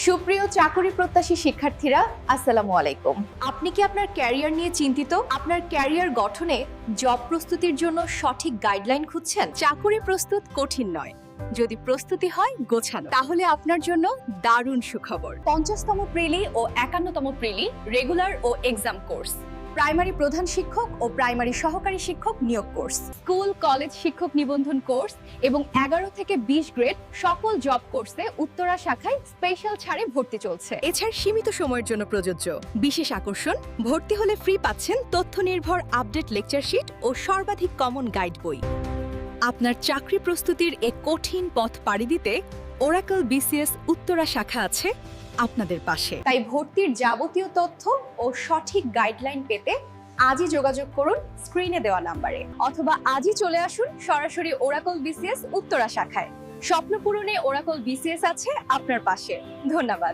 সুপ্রিয় চাকরি প্রত্যাশী শিক্ষার্থীরা, আসসালামু আলাইকুম। আপনি কি আপনার ক্যারিয়ার নিয়ে চিন্তিত? আপনার ক্যারিয়ার গঠনে জব প্রস্তুতির জন্য সঠিক গাইডলাইন খুঁজছেন? চাকরি প্রস্তুত কঠিন নয়, যদি প্রস্তুতি হয় গোছানো, তাহলে আপনার জন্য দারুণ সুখবর। 50তম প্রিলি ও 51তম প্রিলি রেগুলার ও এক্সাম কোর্স, প্রাইমারি প্রধান শিক্ষক ও প্রাইমারি সহকারী শিক্ষক নিয়োগ কোর্স, স্কুল কলেজ শিক্ষক নিবন্ধন কোর্স এবং 11 থেকে 20 গ্রেড সকল জব কোর্সে উত্তরা শাখায় স্পেশাল ছাড়ে ভর্তি চলছে। এছাড়া সীমিত সময়ের জন্য প্রযোজ্য। বিশেষ আকর্ষণ, ভর্তি হলে ফ্রি পাচ্ছেন তথ্য নির্ভর আপডেট লেকচার শিট ও সর্বাধিক কমন গাইড বই। আপনার চাকরি প্রস্তুতির এক কঠিন পথ পাড়ি দিতে ওরাকল বিসিএস উত্তরা শাখা আছে আপনাদের পাশে। তাই ভর্তির যাবতীয় তথ্য ও সঠিক গাইডলাইন পেতে আজই যোগাযোগ করুন স্ক্রিনে দেওয়া নম্বরে, অথবা আজই চলে আসুন সরাসরি ওরাকল বিসিএস উত্তরা শাখায়। স্বপ্ন পূরণে ওরাকল বিসিএস আছে আপনার পাশে। ধন্যবাদ।